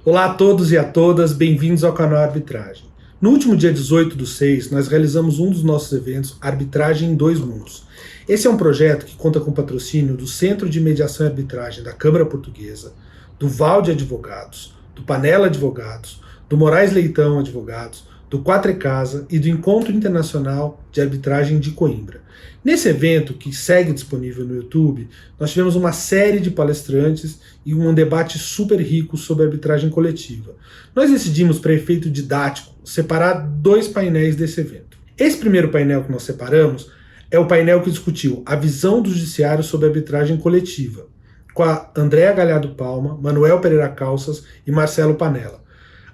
Olá a todos e a todas, bem-vindos ao canal Arbitragem. No último dia 18/6, nós realizamos um dos nossos eventos, Arbitragem em Dois Mundos. Esse é um projeto que conta com o patrocínio do Centro de Mediação e Arbitragem da Câmara Portuguesa, do Valde Advogados, do Panela Advogados, do Moraes Leitão Advogados, do Quatro e Casa e do Encontro Internacional de Arbitragem de Coimbra. Nesse evento, que segue disponível no YouTube, nós tivemos uma série de palestrantes e um debate super rico sobre arbitragem coletiva. Nós decidimos, para efeito didático, separar dois painéis desse evento. Esse primeiro painel que nós separamos é o painel que discutiu a visão do judiciário sobre arbitragem coletiva, com a Andréa Galhardo Palma, Manuel Pereira Calças e Marcelo Panella.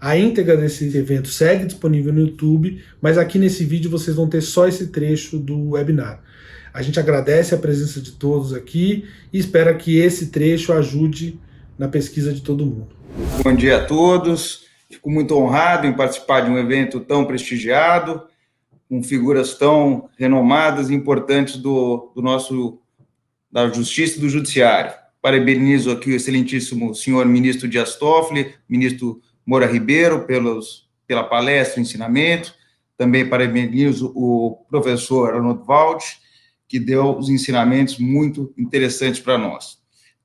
A íntegra desse evento segue disponível no YouTube, mas aqui nesse vídeo vocês vão ter só esse trecho do webinar. A gente agradece a presença de todos aqui e espera que esse trecho ajude na pesquisa de todo mundo. Bom dia a todos. Fico muito honrado em participar de um evento tão prestigiado, com figuras tão renomadas e importantes da Justiça e do Judiciário. Parabenizo aqui o excelentíssimo senhor ministro Dias Toffoli, ministro Moura Ribeiro, pela palestra e ensinamento. Também parabenizo o professor Arnoldo Valde, que deu os ensinamentos muito interessantes para nós.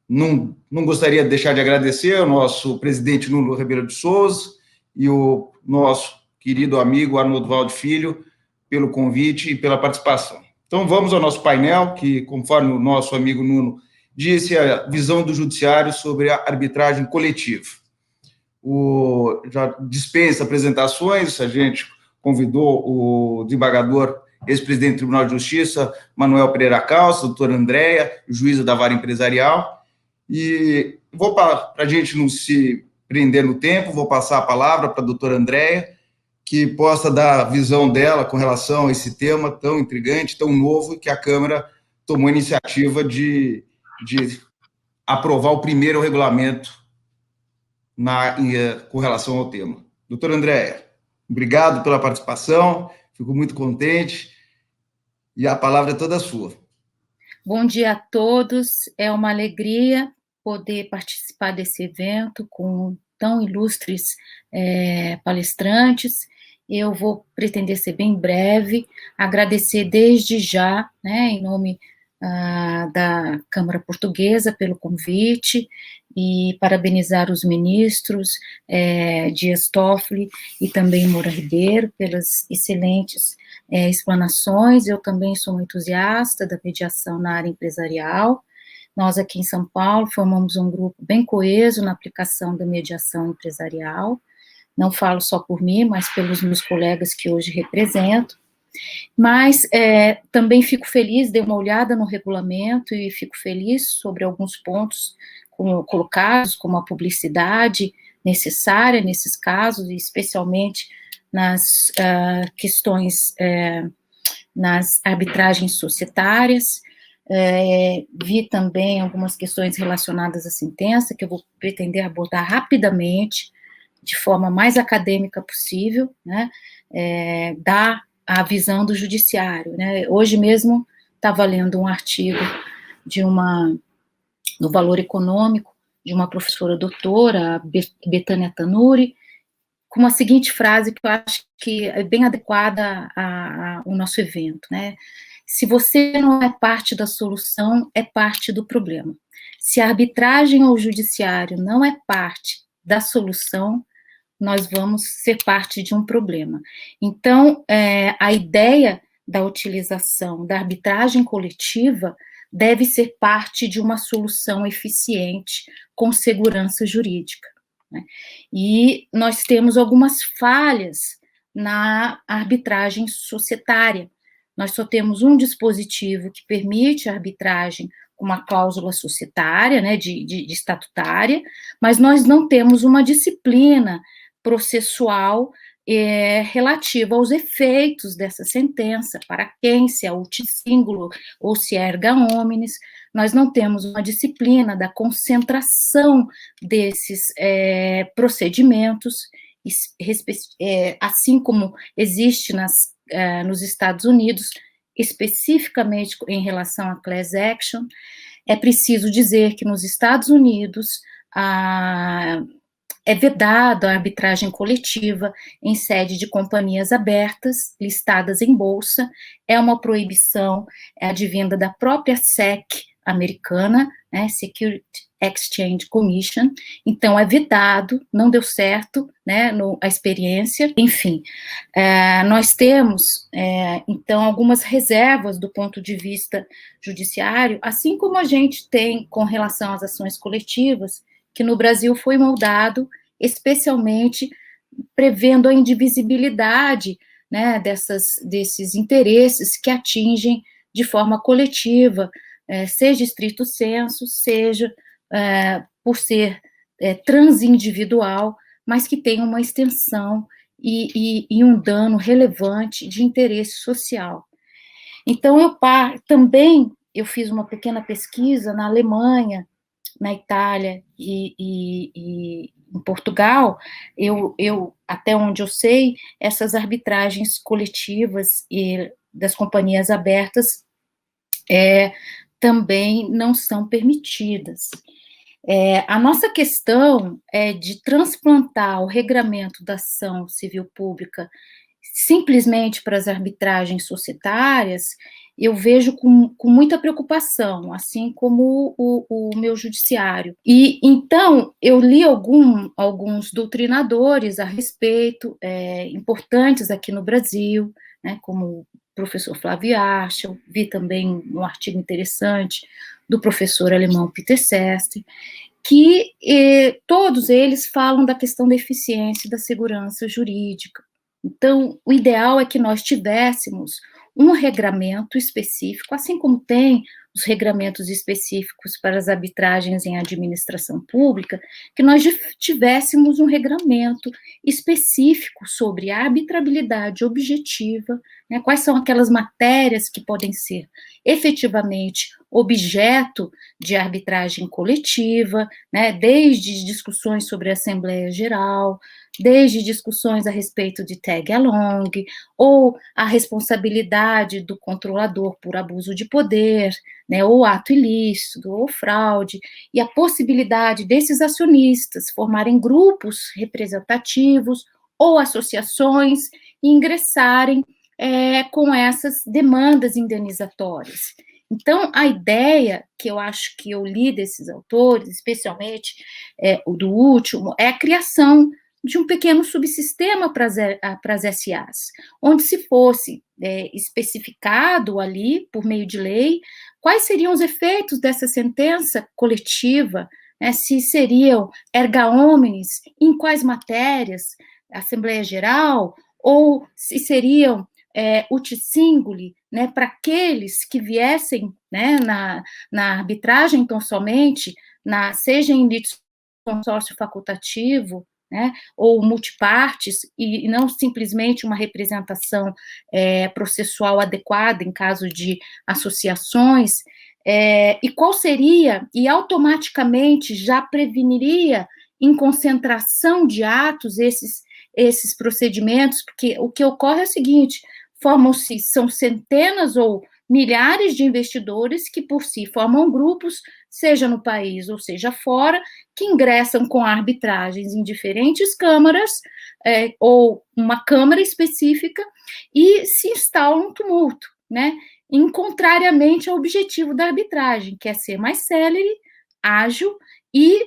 Não gostaria de deixar de agradecer ao nosso presidente Nuno Ribeiro de Souza e o nosso querido amigo Arnoldo Valde Filho pelo convite e pela participação. Então, vamos ao nosso painel, que, conforme o nosso amigo Nuno disse, é a visão do judiciário sobre a arbitragem coletiva. Já dispensa apresentações, a gente convidou o desembargador, ex-presidente do Tribunal de Justiça, Manuel Pereira Calças, doutora Andréa, juíza da Vara Empresarial, e para a gente não se prender no tempo, vou passar a palavra para a doutora Andréa, que possa dar a visão dela com relação a esse tema tão intrigante, tão novo, que a Câmara tomou a iniciativa de aprovar o primeiro regulamento com relação ao tema. Doutora Andréa, obrigado pela participação, fico muito contente, e a palavra é toda sua. Bom dia a todos, é uma alegria poder participar desse evento com tão ilustres palestrantes. Eu vou pretender ser bem breve, agradecer desde já, em nome da Câmara Portuguesa pelo convite e parabenizar os ministros Dias Toffoli e também Moura Ribeiro pelas excelentes explanações. Eu também sou um entusiasta da mediação na área empresarial. Nós aqui em São Paulo formamos um grupo bem coeso na aplicação da mediação empresarial. Não falo só por mim, mas pelos meus colegas que hoje represento. Mas também fico feliz, dei uma olhada no regulamento e fico feliz sobre alguns pontos colocados, como a publicidade necessária nesses casos, e especialmente nas questões, nas arbitragens societárias. Vi também algumas questões relacionadas à sentença, que eu vou pretender abordar rapidamente, de forma mais acadêmica possível, dar a visão do judiciário, Hoje mesmo estava lendo um artigo no Valor Econômico, de uma professora doutora, Betânia Tanuri, com a seguinte frase que eu acho que é bem adequada ao nosso evento, Se você não é parte da solução, é parte do problema. Se a arbitragem ou o judiciário não é parte da solução, nós vamos ser parte de um problema. Então, a ideia da utilização da arbitragem coletiva deve ser parte de uma solução eficiente com segurança jurídica. E nós temos algumas falhas na arbitragem societária. Nós só temos um dispositivo que permite a arbitragem com uma cláusula societária, de estatutária, mas nós não temos uma disciplina processual relativa aos efeitos dessa sentença, para quem, se é ultissíngulo ou se é erga omnes. Nós não temos uma disciplina da concentração desses procedimentos, assim como existe nos Estados Unidos, especificamente em relação à class action. É preciso dizer que nos Estados Unidos é vedado a arbitragem coletiva em sede de companhias abertas, listadas em bolsa, é uma proibição advinda da própria SEC americana, né, Security Exchange Commission, então é vedado, não deu certo, né, a experiência, enfim. Nós temos, então, algumas reservas do ponto de vista judiciário, assim como a gente tem com relação às ações coletivas, que no Brasil foi moldado especialmente prevendo a indivisibilidade, né, desses interesses que atingem de forma coletiva, seja estrito sensu, seja por ser transindividual, mas que tem uma extensão e um dano relevante de interesse social. Então, também eu fiz uma pequena pesquisa na Alemanha, na Itália e em Portugal, até onde eu sei, essas arbitragens coletivas e das companhias abertas também não são permitidas. A nossa questão é de transplantar o regramento da ação civil pública simplesmente para as arbitragens societárias, eu vejo com muita preocupação, assim como o meu judiciário. E, então, eu li alguns doutrinadores a respeito, importantes aqui no Brasil, né, como o professor Flávio Archel, vi também um artigo interessante do professor alemão Peter Sestre, que todos eles falam da questão da eficiência e da segurança jurídica. Então, o ideal é que nós tivéssemos um regramento específico, assim como tem os regramentos específicos para as arbitragens em administração pública, que nós tivéssemos um regramento específico sobre a arbitrabilidade objetiva, né, quais são aquelas matérias que podem ser efetivamente objeto de arbitragem coletiva, né, desde discussões sobre a Assembleia Geral, desde discussões a respeito de tag-along, ou a responsabilidade do controlador por abuso de poder, né, ou ato ilícito, ou fraude, e a possibilidade desses acionistas formarem grupos representativos ou associações e ingressarem com essas demandas indenizatórias. Então, a ideia que eu acho que eu li desses autores, especialmente o do último, é a criação de um pequeno subsistema para as SAs, onde se fosse especificado ali, por meio de lei, quais seriam os efeitos dessa sentença coletiva, né, se seriam erga omnes, em quais matérias, Assembleia Geral, ou se seriam uti singuli, né, para aqueles que viessem, né, na arbitragem, então, somente, seja em consórcio facultativo, né, ou multipartes, e não simplesmente uma representação processual adequada em caso de associações, e qual seria, e automaticamente já preveniria em concentração de atos esses procedimentos, porque o que ocorre é o seguinte: são centenas ou milhares de investidores que, por si, formam grupos, seja no país ou seja fora, que ingressam com arbitragens em diferentes câmaras, ou uma câmara específica, e se instala um tumulto, né? Contrariamente ao objetivo da arbitragem, que é ser mais célere, ágil e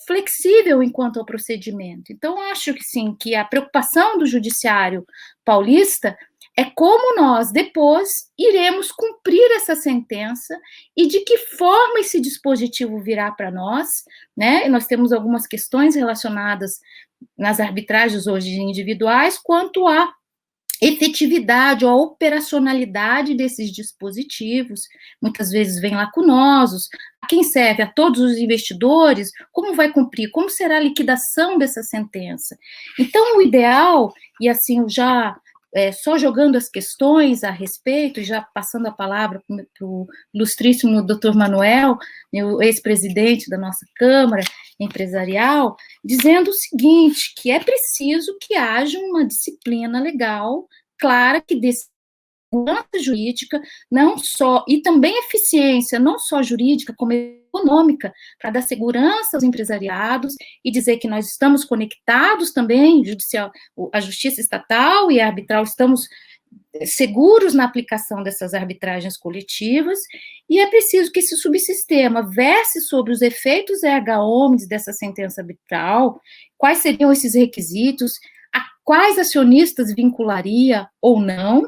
flexível enquanto ao procedimento. Então, acho que sim, que a preocupação do judiciário paulista é como nós, depois, iremos cumprir essa sentença e de que forma esse dispositivo virá para nós, né? Nós temos algumas questões relacionadas nas arbitragens hoje individuais quanto à efetividade ou a operacionalidade desses dispositivos, muitas vezes vêm lacunosos, a quem serve? A todos os investidores? Como vai cumprir? Como será a liquidação dessa sentença? Então, o ideal, e assim, já só jogando as questões a respeito, e já passando a palavra para o ilustríssimo Dr. Manuel, o ex-presidente da nossa Câmara Empresarial, dizendo o seguinte, que é preciso que haja uma disciplina legal clara que segurança jurídica, não só, e também eficiência, não só jurídica, como econômica, para dar segurança aos empresariados e dizer que nós estamos conectados também, a justiça estatal e a arbitral, estamos seguros na aplicação dessas arbitragens coletivas, e é preciso que esse subsistema verse sobre os efeitos erga omnes dessa sentença arbitral, quais seriam esses requisitos, a quais acionistas vincularia ou não,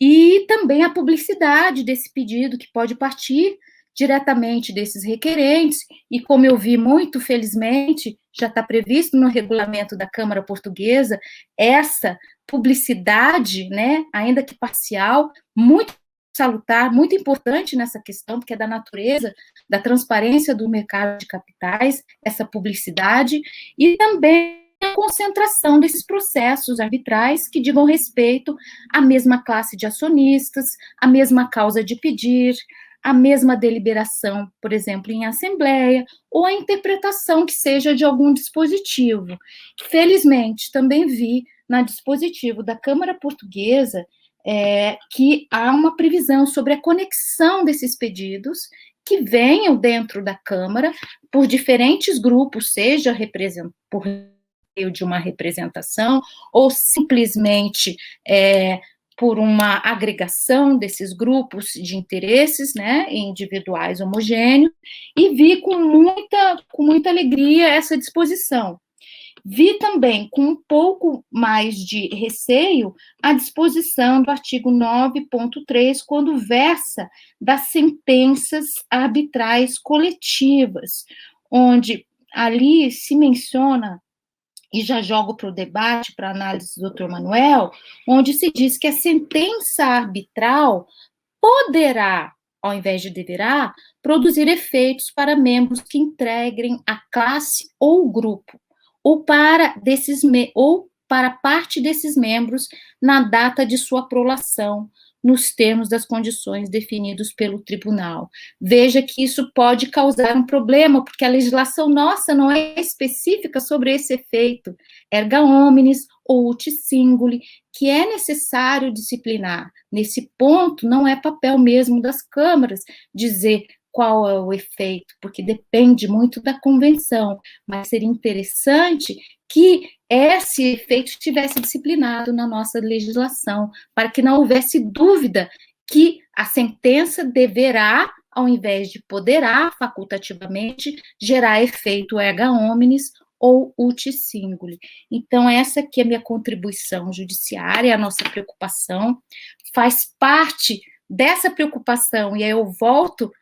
e também a publicidade desse pedido, que pode partir diretamente desses requerentes, e como eu vi muito felizmente, já está previsto no regulamento da Câmara Portuguesa, essa publicidade, né, ainda que parcial, muito salutar, muito importante nessa questão, porque é da natureza, da transparência do mercado de capitais, essa publicidade, e também a concentração desses processos arbitrais que digam respeito à mesma classe de acionistas, à mesma causa de pedir, a mesma deliberação, por exemplo, em assembleia, ou a interpretação que seja de algum dispositivo. Felizmente, também vi no dispositivo da Câmara Portuguesa que há uma previsão sobre a conexão desses pedidos que venham dentro da Câmara por diferentes grupos, seja por meio de uma representação, ou simplesmente por uma agregação desses grupos de interesses, né, individuais homogêneos, e vi com muita alegria essa disposição. Vi também, com um pouco mais de receio, a disposição do artigo 9.3, quando versa das sentenças arbitrais coletivas, onde ali se menciona, e já jogo para o debate, para a análise do Dr. Manuel, onde se diz que a sentença arbitral poderá, ao invés de deverá, produzir efeitos para membros que integrem a classe ou grupo, ou para parte desses membros na data de sua prolação, nos termos das condições definidos pelo tribunal. Veja que isso pode causar um problema, porque a legislação nossa não é específica sobre esse efeito, erga omnes ou uti singuli, que é necessário disciplinar. Nesse ponto, não é papel mesmo das câmaras dizer qual é o efeito, porque depende muito da convenção, mas seria interessante que esse efeito estivesse disciplinado na nossa legislação, para que não houvesse dúvida que a sentença deverá, ao invés de poderá, facultativamente, gerar efeito erga omnes ou uti singuli. Então, essa aqui é a minha contribuição judiciária, a nossa preocupação, faz parte dessa preocupação, e aí eu volto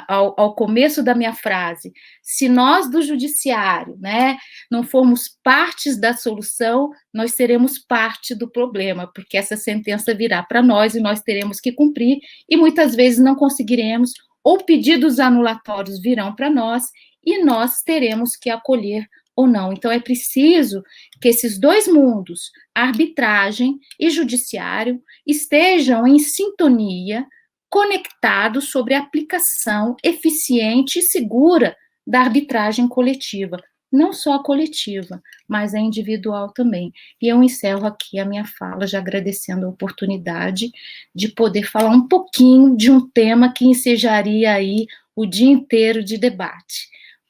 ao começo da minha frase, se nós do judiciário, né, não formos partes da solução, nós seremos parte do problema, porque essa sentença virá para nós e nós teremos que cumprir, e muitas vezes não conseguiremos, ou pedidos anulatórios virão para nós, e nós teremos que acolher ou não. Então, é preciso que esses dois mundos, arbitragem e judiciário, estejam em sintonia, conectados sobre a aplicação eficiente e segura da arbitragem coletiva, não só a coletiva, mas a individual também. E eu encerro aqui a minha fala, já agradecendo a oportunidade de poder falar um pouquinho de um tema que ensejaria aí o dia inteiro de debate.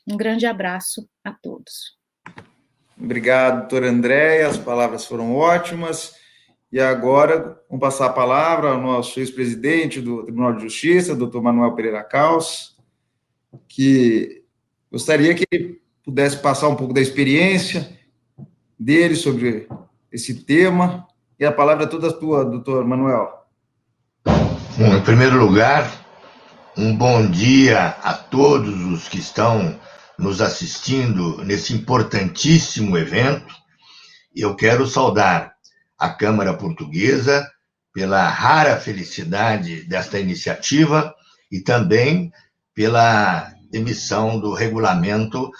Um grande abraço a todos. Obrigado, doutora Andréia, as palavras foram ótimas. E agora, vamos passar a palavra ao nosso ex-presidente do Tribunal de Justiça, doutor Manuel Pereira Caus, que gostaria que ele pudesse passar um pouco da experiência dele sobre esse tema. E a palavra é toda tua, doutor Manuel. Bom, em primeiro lugar, um bom dia a todos os que estão nos assistindo nesse importantíssimo evento. Eu quero saudar a Câmara Portuguesa pela rara felicidade desta iniciativa e também pela emissão do regulamento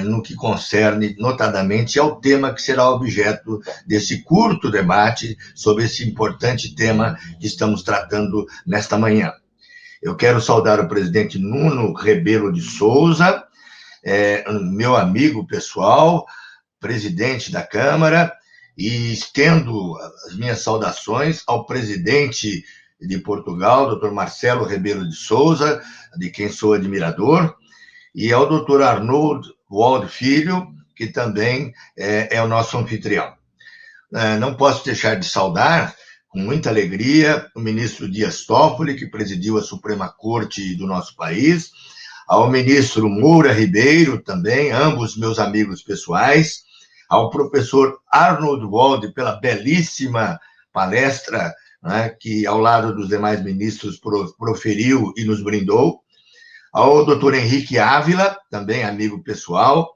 no que concerne, notadamente, ao tema que será objeto desse curto debate sobre esse importante tema que estamos tratando nesta manhã. Eu quero saudar o presidente Nuno Rebelo de Souza, meu amigo pessoal, presidente da Câmara, e estendo as minhas saudações ao presidente de Portugal, Dr. Marcelo Rebelo de Sousa, de quem sou admirador, e ao Dr. Arnold Wald Filho, que também é o nosso anfitrião. Não posso deixar de saudar, com muita alegria, o ministro Dias Toffoli, que presidiu a Suprema Corte do nosso país, ao ministro Moura Ribeiro, também, ambos meus amigos pessoais, ao professor Arnold Wald, pela belíssima palestra, né, que, ao lado dos demais ministros, proferiu e nos brindou, ao doutor Henrique Ávila, também amigo pessoal,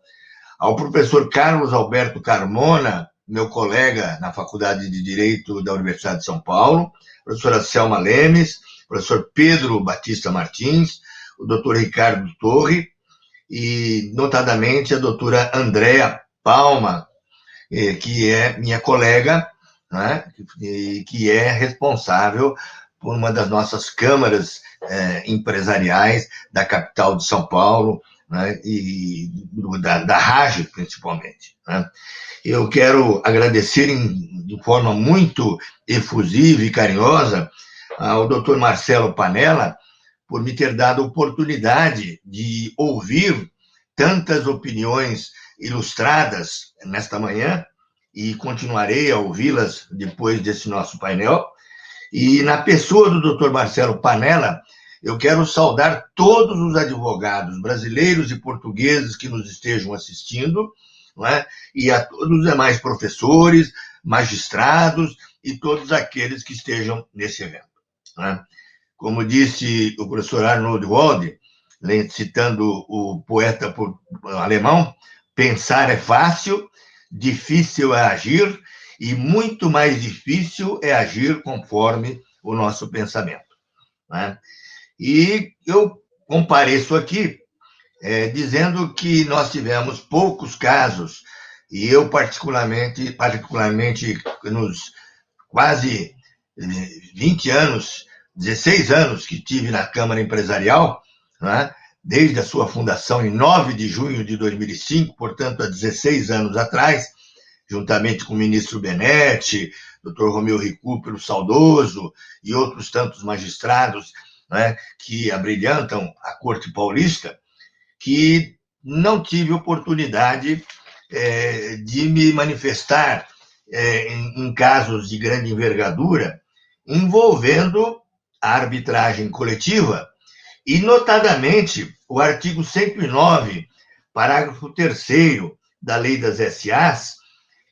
ao professor Carlos Alberto Carmona, meu colega na Faculdade de Direito da Universidade de São Paulo, professora Selma Lemes, professor Pedro Batista Martins, o doutor Ricardo Torre e, notadamente, a doutora Andréa Palma, que é minha colega, né, e que é responsável por uma das nossas câmaras empresariais da capital de São Paulo, né, e da RAGE, principalmente. Né. Eu quero agradecer de forma muito efusiva e carinhosa ao Dr. Marcelo Panella por me ter dado a oportunidade de ouvir tantas opiniões ilustradas nesta manhã, e continuarei a ouvi-las depois desse nosso painel. E na pessoa do Dr. Marcelo Panella, eu quero saudar todos os advogados brasileiros e portugueses que nos estejam assistindo, não é? E a todos os demais professores, magistrados e todos aqueles que estejam nesse evento. Não é? Como disse o professor Arnold Wald, citando o poeta alemão, pensar é fácil, difícil é agir, e muito mais difícil é agir conforme o nosso pensamento. Né? E eu compareço aqui dizendo que nós tivemos poucos casos, e eu particularmente nos quase 20 anos, 16 anos que tive na Câmara Empresarial, né? Desde a sua fundação em 9 de junho de 2005, portanto, há 16 anos atrás, juntamente com o ministro Benetti, Dr. Romeu Recupero, saudoso, e outros tantos magistrados, né, que abrilhantam a Corte Paulista, que não tive oportunidade de me manifestar em casos de grande envergadura envolvendo a arbitragem coletiva, e, notadamente, o artigo 109, parágrafo 3º da Lei das SAs,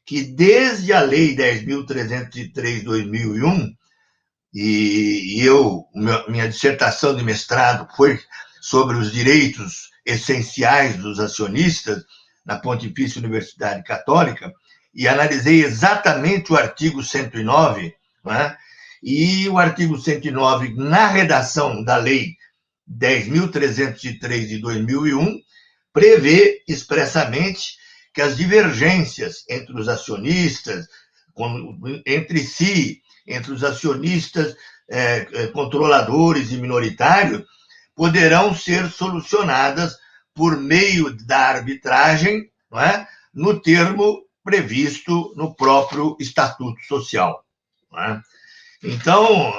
que desde a Lei 10.303/2001, minha dissertação de mestrado foi sobre os direitos essenciais dos acionistas na Pontifícia Universidade Católica, e analisei exatamente o artigo 109, né? E o artigo 109, na redação da Lei 10.303 de 2001, prevê expressamente que as divergências entre os acionistas, entre si, entre os acionistas, controladores e minoritários, poderão ser solucionadas por meio da arbitragem, não é? No termo previsto no próprio Estatuto Social. Não é? Então,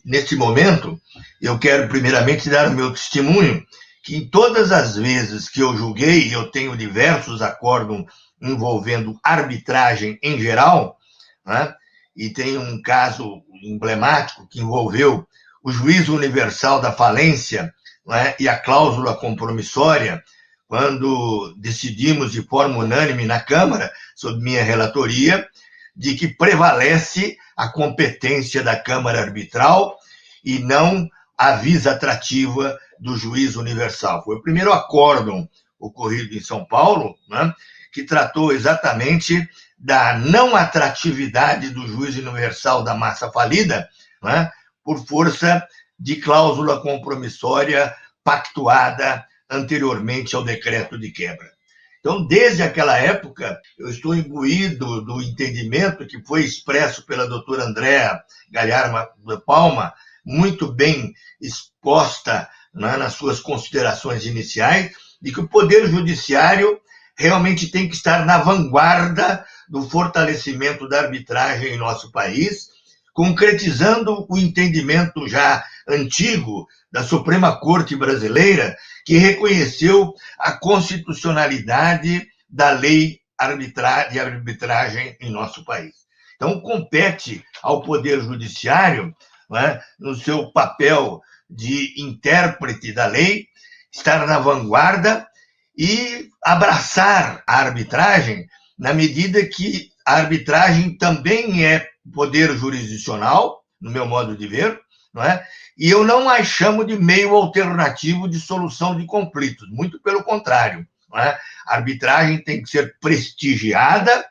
neste momento, eu quero primeiramente dar o meu testemunho que em todas as vezes que eu julguei, eu tenho diversos acórdãos envolvendo arbitragem em geral, né? E tem um caso emblemático que envolveu o juízo universal da falência, né, e a cláusula compromissória, quando decidimos de forma unânime na Câmara, sob minha relatoria, de que prevalece a competência da Câmara Arbitral e não a visa atrativa do juiz universal. Foi o primeiro acórdão ocorrido em São Paulo, né, que tratou exatamente da não atratividade do juiz universal da massa falida, né, por força de cláusula compromissória pactuada anteriormente ao decreto de quebra. Então, desde aquela época, eu estou imbuído do entendimento que foi expresso pela doutora Andréa Galharma Palma, muito bem exposta, né, nas suas considerações iniciais, de que o Poder Judiciário realmente tem que estar na vanguarda do fortalecimento da arbitragem em nosso país, concretizando o entendimento já antigo da Suprema Corte Brasileira, que reconheceu a constitucionalidade da lei de arbitragem em nosso país. Então, compete ao Poder Judiciário, né, no seu papel de intérprete da lei, estar na vanguarda e abraçar a arbitragem, na medida que a arbitragem também é poder jurisdicional, no meu modo de ver, não é? E eu não a chamo de meio alternativo de solução de conflitos, muito pelo contrário. Não é? A arbitragem tem que ser prestigiada,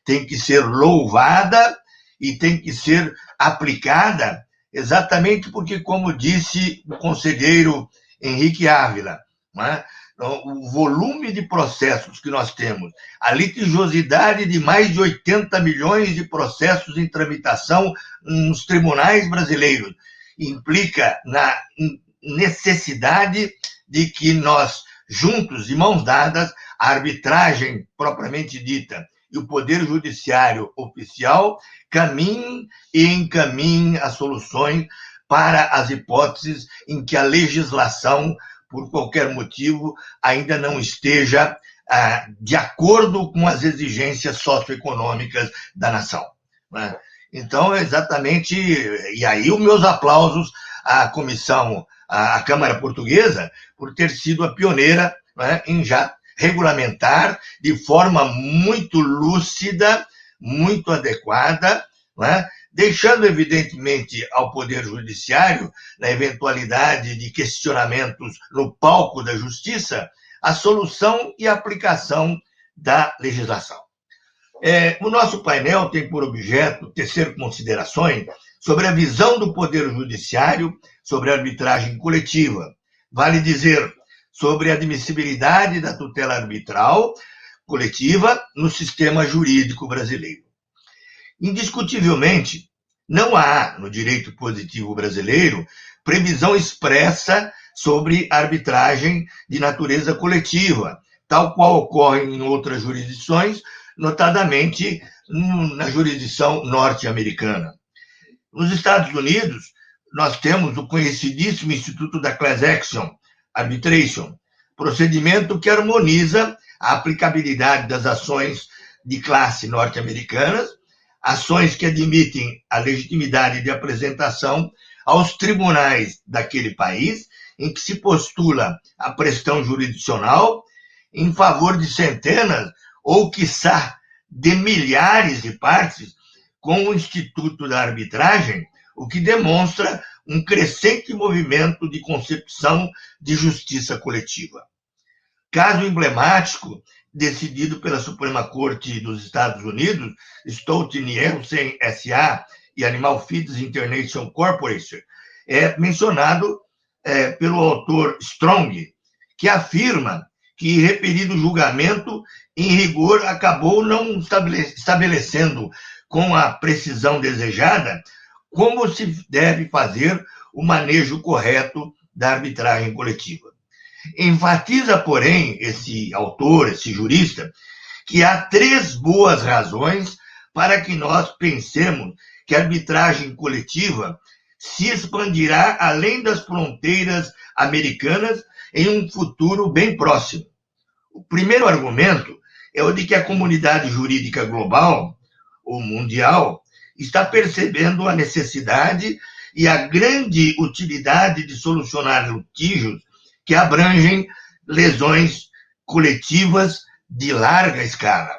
tem que ser louvada e tem que ser aplicada, exatamente porque, como disse o conselheiro Henrique Ávila, não é? O volume de processos que nós temos, a litigiosidade de mais de 80 milhões de processos em tramitação nos tribunais brasileiros, implica na necessidade de que nós, juntos, de mãos dadas, a arbitragem propriamente dita e o Poder Judiciário oficial caminhem e encaminhem as soluções para as hipóteses em que a legislação, por qualquer motivo, ainda não esteja de acordo com as exigências socioeconômicas da nação. Né? Então, exatamente, e aí os meus aplausos à comissão, à Câmara Portuguesa, por ter sido a pioneira, né, em já regulamentar de forma muito lúcida, muito adequada, né, deixando, evidentemente, ao Poder Judiciário, na eventualidade de questionamentos no palco da justiça, a solução e a aplicação da legislação. O nosso painel tem por objeto tecer considerações sobre a visão do Poder Judiciário sobre a arbitragem coletiva. Vale dizer, sobre a admissibilidade da tutela arbitral coletiva no sistema jurídico brasileiro. Indiscutivelmente, não há, no direito positivo brasileiro, previsão expressa sobre arbitragem de natureza coletiva, tal qual ocorre em outras jurisdições, notadamente na jurisdição norte-americana. Nos Estados Unidos, nós temos o conhecidíssimo Instituto da Class Action Arbitration, procedimento que harmoniza a aplicabilidade das ações de classe norte-americanas, ações que admitem a legitimidade de apresentação aos tribunais daquele país, em que se postula a pressão jurisdicional em favor de centenas ou, quiçá, de milhares de partes, com o Instituto da Arbitragem, o que demonstra um crescente movimento de concepção de justiça coletiva. Caso emblemático, decidido pela Suprema Corte dos Estados Unidos, Stolt-Nielsen S.A. e Animal Feeds International Corporation, é mencionado pelo autor Strong, que afirma que referido julgamento, em rigor, acabou não estabelecendo com a precisão desejada como se deve fazer o manejo correto da arbitragem coletiva. Enfatiza, porém, esse autor, esse jurista, que há 3 boas razões para que nós pensemos que a arbitragem coletiva se expandirá além das fronteiras americanas em um futuro bem próximo. O primeiro argumento é o de que a comunidade jurídica global, ou mundial, está percebendo a necessidade e a grande utilidade de solucionar litígios que abrangem lesões coletivas de larga escala.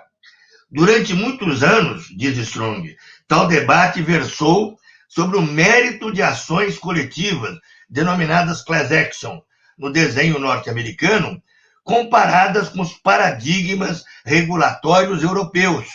Durante muitos anos, diz Strong, tal debate versou sobre o mérito de ações coletivas, denominadas class action, no desenho norte-americano, comparadas com os paradigmas regulatórios europeus.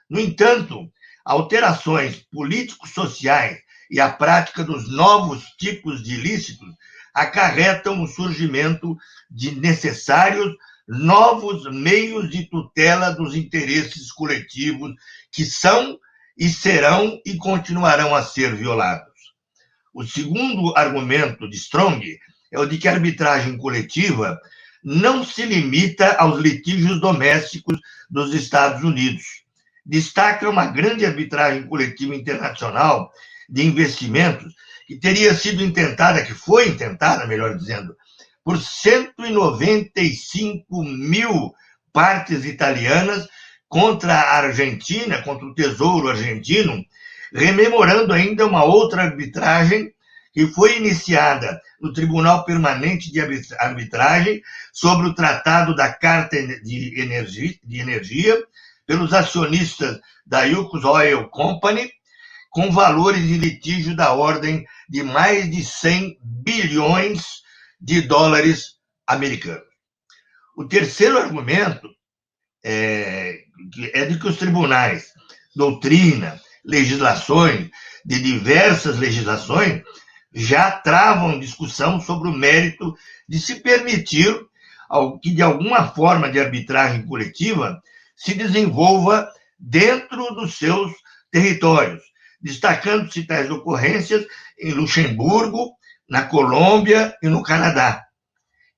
No entanto, alterações político-sociais e a prática dos novos tipos de ilícitos acarretam o surgimento de necessários novos meios de tutela dos interesses coletivos que são e serão e continuarão a ser violados. O segundo argumento de Strong é o de que a arbitragem coletiva não se limita aos litígios domésticos dos Estados Unidos. destaca uma grande arbitragem coletiva internacional de investimentos que teria sido intentada, que foi intentada, melhor dizendo, por 195 mil partes italianas contra a Argentina, contra o Tesouro argentino, rememorando ainda uma outra arbitragem que foi iniciada no Tribunal Permanente de Arbitragem sobre o Tratado da Carta de Energia pelos acionistas da Yukos Oil Company, com valores de litígio da ordem de mais de 100 bilhões de dólares americanos. O terceiro argumento é de que os tribunais, doutrina, legislações, de diversas legislações, já travam discussão sobre o mérito de se permitir que, de alguma forma de arbitragem coletiva, se desenvolva dentro dos seus territórios, destacando-se tais ocorrências em Luxemburgo, na Colômbia e no Canadá.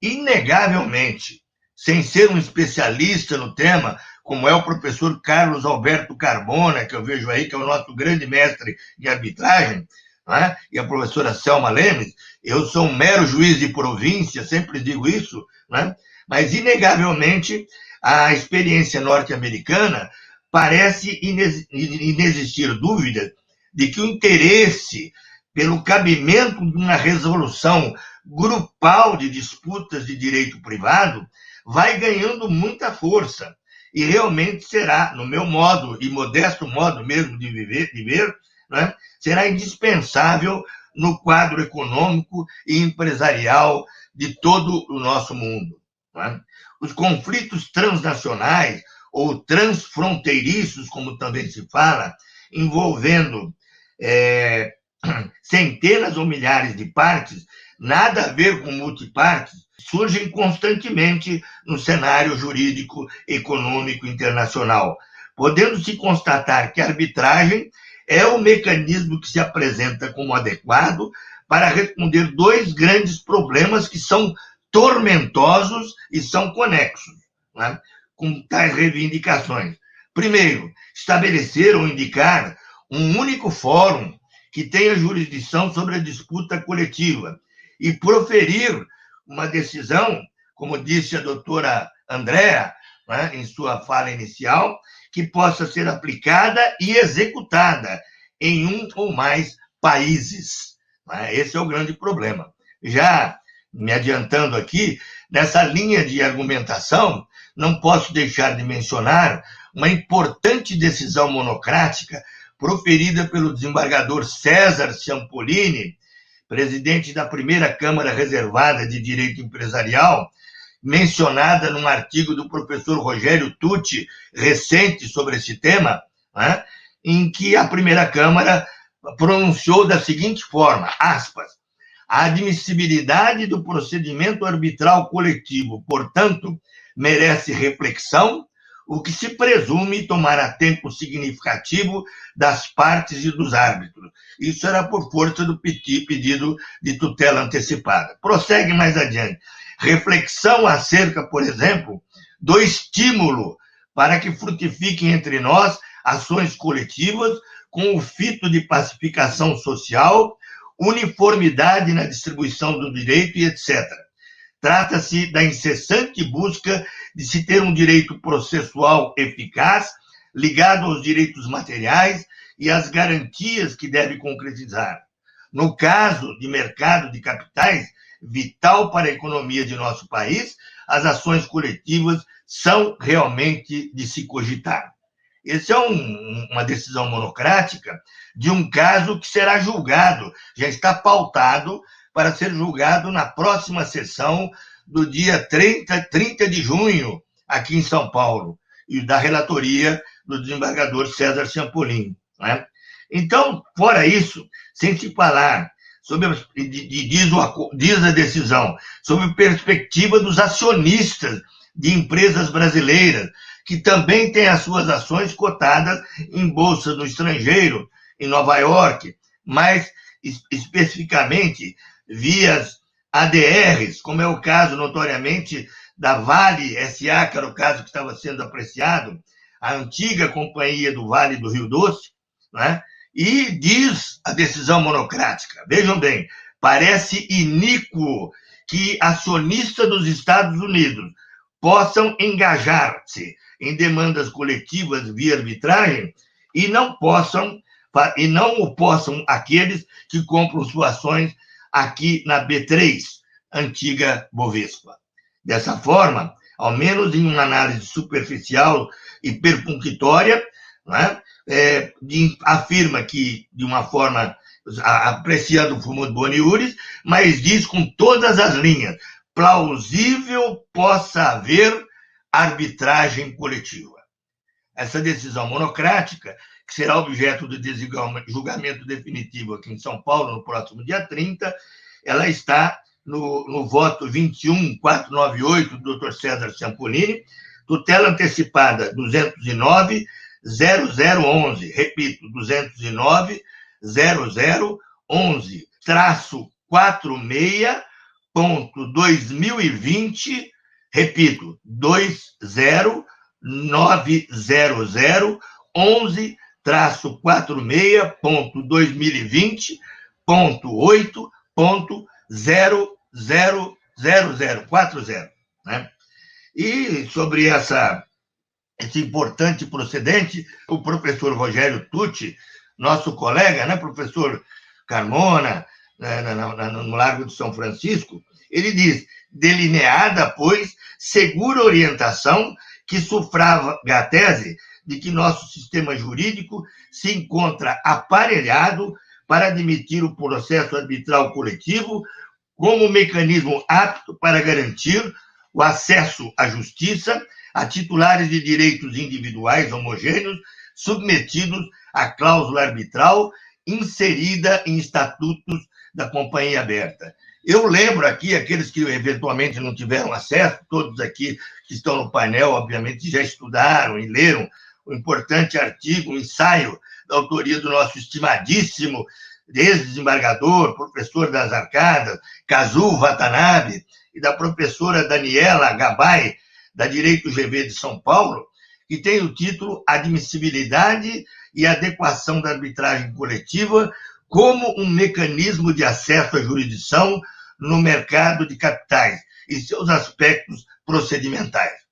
Inegavelmente, sem ser um especialista no tema, como é o professor Carlos Alberto Carbona, que eu vejo aí, que é o nosso grande mestre em arbitragem, né? E a professora Selma Lemes, eu sou um mero juiz de província, sempre digo isso, né? Mas, inegavelmente, a experiência norte-americana parece inexistir dúvida de que o interesse pelo cabimento de uma resolução grupal de disputas de direito privado vai ganhando muita força e realmente será, no meu modo e modesto modo mesmo de ver, né, será indispensável no quadro econômico e empresarial de todo o nosso mundo. Né? Os conflitos transnacionais ou transfronteiriços, como também se fala, envolvendo centenas ou milhares de partes, nada a ver com multipartes, surgem constantemente no cenário jurídico econômico internacional, podendo-se constatar que a arbitragem é o mecanismo que se apresenta como adequado para responder dois grandes problemas que são tormentosos e são conexos, né, com tais reivindicações. Primeiro, estabelecer ou indicar um único fórum que tenha jurisdição sobre a disputa coletiva e proferir uma decisão, como disse a doutora Andréa, né, em sua fala inicial, que possa ser aplicada e executada em um ou mais países. Né? Esse é o grande problema. Já me adiantando aqui, nessa linha de argumentação, não posso deixar de mencionar uma importante decisão monocrática proferida pelo desembargador César Ciampolini, presidente da primeira Câmara Reservada de Direito Empresarial, mencionada num artigo do professor Rogério Tucci, recente sobre esse tema, né, em que a primeira Câmara pronunciou da seguinte forma, aspas, a admissibilidade do procedimento arbitral coletivo, portanto, merece reflexão, o que se presume tomará tempo significativo das partes e dos árbitros. Isso era por força do pedido de tutela antecipada. Prossegue mais adiante. Reflexão acerca, por exemplo, do estímulo para que frutifiquem entre nós ações coletivas com o fito de pacificação social, uniformidade na distribuição do direito e etc. Trata-se da incessante busca de se ter um direito processual eficaz, ligado aos direitos materiais e às garantias que deve concretizar. No caso de mercado de capitais, vital para a economia de nosso país, as ações coletivas são realmente de se cogitar. Essa é uma decisão monocrática de um caso que será julgado, já está pautado para ser julgado na próxima sessão do dia 30 de junho, aqui em São Paulo, e da relatoria do desembargador César Ciampolini. Né? Então, fora isso, sem se falar sobre diz a decisão, sobre perspectiva dos acionistas de empresas brasileiras, que também têm as suas ações cotadas em bolsas no estrangeiro, em Nova York, mais especificamente vias ADRs, como é o caso, notoriamente, da Vale SA, que era o caso que estava sendo apreciado, a antiga Companhia do Vale do Rio Doce, né? E diz a decisão monocrática, vejam bem, parece iníquo que acionistas dos Estados Unidos possam engajar-se em demandas coletivas via arbitragem e não o possam aqueles que compram suas ações aqui na B3, antiga Bovespa. Dessa forma, ao menos em uma análise superficial e perfunctória, né, afirma que, de uma forma apreciando o fumo de Boniuris, mas diz com todas as linhas, plausível possa haver arbitragem coletiva. Essa decisão monocrática, que será objeto de julgamento definitivo aqui em São Paulo no próximo dia 30, ela está no voto 21498 do Dr. César Ciampolini, tutela antecipada 209-0011, repito, 209-0011, traço 46.2020, repito, 209-0011-traço 46.20.8.000040, né? E sobre esse importante procedente, o professor Rogério Tucci, nosso colega, né, professor Carmona, no Largo de São Francisco, ele diz, delineada, pois, segura orientação que sufraga a tese de que nosso sistema jurídico se encontra aparelhado para admitir o processo arbitral coletivo como mecanismo apto para garantir o acesso à justiça a titulares de direitos individuais homogêneos submetidos à cláusula arbitral inserida em estatutos da Companhia Aberta. Eu lembro aqui, aqueles que eventualmente não tiveram acesso, todos aqui que estão no painel, obviamente, já estudaram e leram o importante artigo, um ensaio da autoria do nosso estimadíssimo ex-desembargador, professor das Arcadas, Kazuo Watanabe, e da professora Daniela Gabay, da Direito GV de São Paulo, que tem o título Admissibilidade e Adequação da Arbitragem Coletiva como um mecanismo de acesso à jurisdição no mercado de capitais e seus aspectos procedimentais.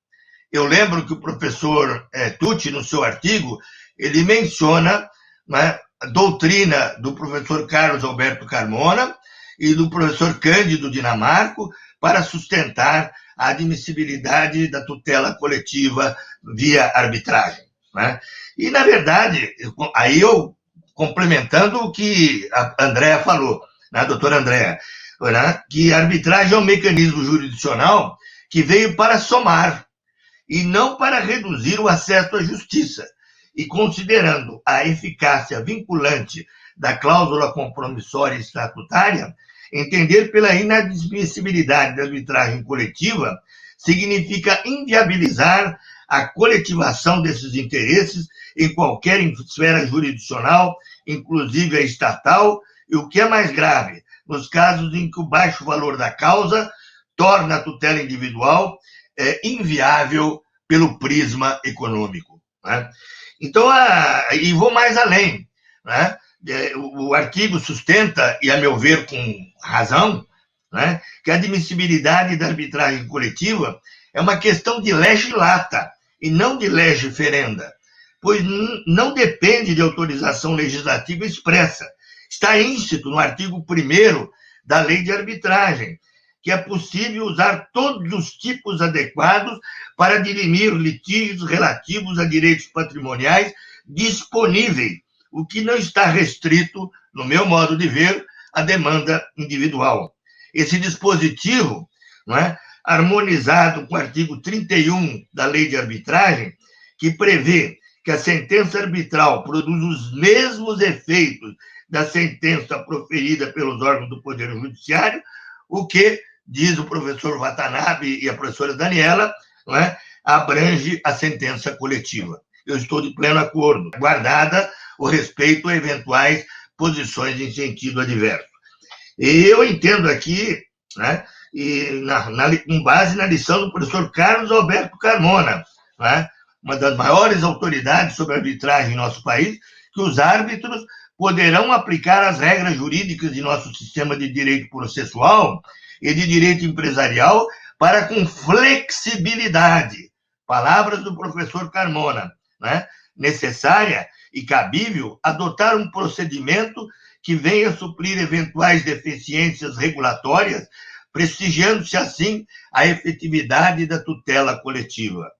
Eu lembro que o professor Tucci, no seu artigo, ele menciona, né, a doutrina do professor Carlos Alberto Carmona e do professor Cândido Dinamarco para sustentar a admissibilidade da tutela coletiva via arbitragem, né? E, na verdade, aí eu complementando o que a Andréa falou, né, a doutora Andréa, né, que a arbitragem é um mecanismo jurisdicional que veio para somar e não para reduzir o acesso à justiça. E considerando a eficácia vinculante da cláusula compromissória estatutária, entender pela inadmissibilidade da arbitragem coletiva significa inviabilizar a coletivação desses interesses em qualquer esfera jurisdicional, inclusive a estatal, e o que é mais grave, nos casos em que o baixo valor da causa torna a tutela individual inviável pelo prisma econômico, né? Então, e vou mais além, né? O artigo sustenta, e a meu ver com razão, né, que a admissibilidade da arbitragem coletiva é uma questão de lege lata e não de lege ferenda, pois não depende de autorização legislativa expressa. Está íncito no artigo 1º da Lei de Arbitragem, que é possível usar todos os tipos adequados para dirimir litígios relativos a direitos patrimoniais disponíveis, o que não está restrito, no meu modo de ver, à demanda individual. Esse dispositivo, não é, harmonizado com o artigo 31 da Lei de Arbitragem, que prevê que a sentença arbitral produz os mesmos efeitos da sentença proferida pelos órgãos do Poder Judiciário, o que, diz o professor Watanabe e a professora Daniela, não é, abrange a sentença coletiva. Eu estou de pleno acordo, guardada o respeito a eventuais posições em sentido adverso. E eu entendo aqui, né, e com base na lição do professor Carlos Alberto Carmona, né, uma das maiores autoridades sobre arbitragem em nosso país, que os árbitros poderão aplicar as regras jurídicas de nosso sistema de direito processual e de direito empresarial para, com flexibilidade, palavras do professor Carmona, né, necessária e cabível, adotar um procedimento que venha suprir eventuais deficiências regulatórias, prestigiando-se assim a efetividade da tutela coletiva.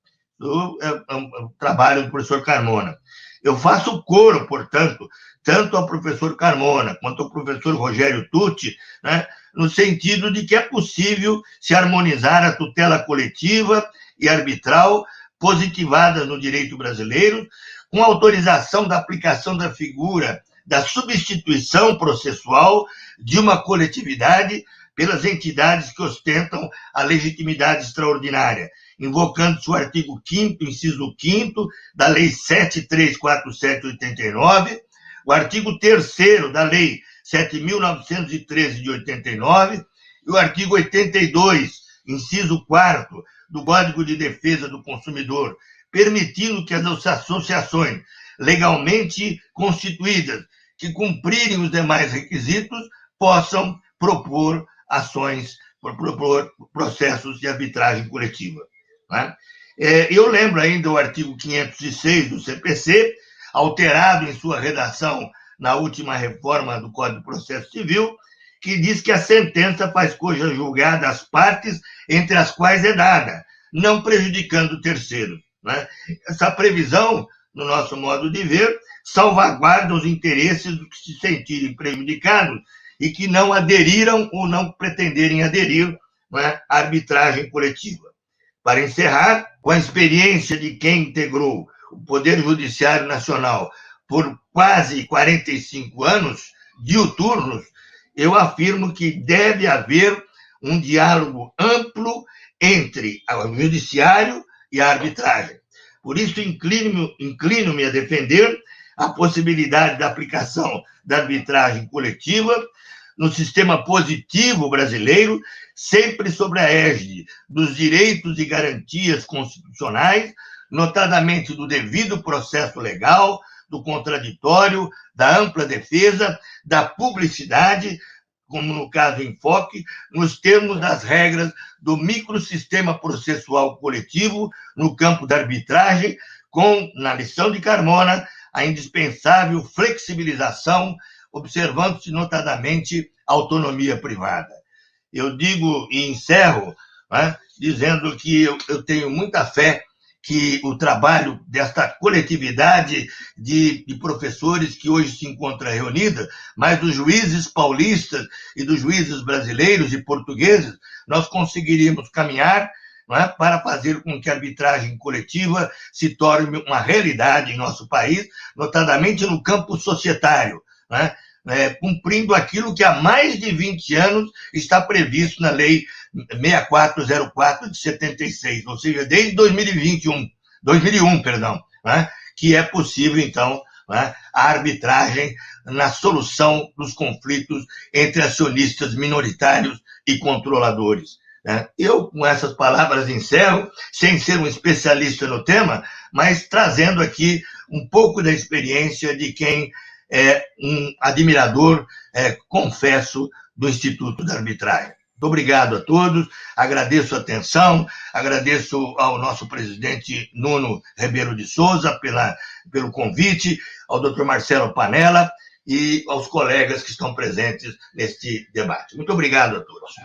É um trabalho do professor Carmona. Eu faço coro, portanto, tanto ao professor Carmona quanto ao professor Rogério Tucci, né, no sentido de que é possível se harmonizar a tutela coletiva e arbitral positivada no direito brasileiro, com autorização da aplicação da figura da substituição processual de uma coletividade pelas entidades que ostentam a legitimidade extraordinária, invocando-se o artigo 5º, inciso 5º, da Lei 7.347/89, o artigo 3º da Lei 7.913 de 89 e o artigo 82, inciso 4º, do Código de Defesa do Consumidor, permitindo que as associações legalmente constituídas que cumprirem os demais requisitos possam propor ações, propor processos de arbitragem coletiva. Né? Eu lembro ainda o artigo 506 do CPC, alterado em sua redação na última reforma do Código de Processo Civil, que diz que a sentença faz coisa julgada às partes entre as quais é dada, não prejudicando terceiros. Né? Essa previsão, no nosso modo de ver, salvaguarda os interesses dos que se sentirem prejudicados e que não aderiram ou não pretenderem aderir, né, à arbitragem coletiva. Para encerrar, com a experiência de quem integrou o Poder Judiciário Nacional por quase 45 anos, diuturnos, eu afirmo que deve haver um diálogo amplo entre o judiciário e a arbitragem. Por isso, inclino-me a defender a possibilidade da aplicação da arbitragem coletiva no sistema positivo brasileiro, sempre sobre a égide dos direitos e garantias constitucionais, notadamente do devido processo legal, do contraditório, da ampla defesa, da publicidade, como no caso Enfoque, nos termos das regras do microsistema processual coletivo no campo da arbitragem, com, na lição de Carmona, a indispensável flexibilização, observando-se notadamente a autonomia privada. Eu digo e encerro, né, dizendo que eu tenho muita fé que o trabalho desta coletividade de professores que hoje se encontra reunida, mas dos juízes paulistas e dos juízes brasileiros e portugueses, nós conseguiríamos caminhar, não é, para fazer com que a arbitragem coletiva se torne uma realidade em nosso país, notadamente no campo societário, não é? Cumprindo aquilo que há mais de 20 anos está previsto na Lei 6404 de 76, ou seja, desde 2001, né, que é possível, então, né, a arbitragem na solução dos conflitos entre acionistas minoritários e controladores. Né? Eu, com essas palavras, encerro, sem ser um especialista no tema, mas trazendo aqui um pouco da experiência de quem é um admirador, confesso, do Instituto da Arbitragem. Muito obrigado a todos, agradeço a atenção, agradeço ao nosso presidente Nuno Ribeiro de Souza pelo convite, ao Dr. Marcelo Panella e aos colegas que estão presentes neste debate. Muito obrigado a todos.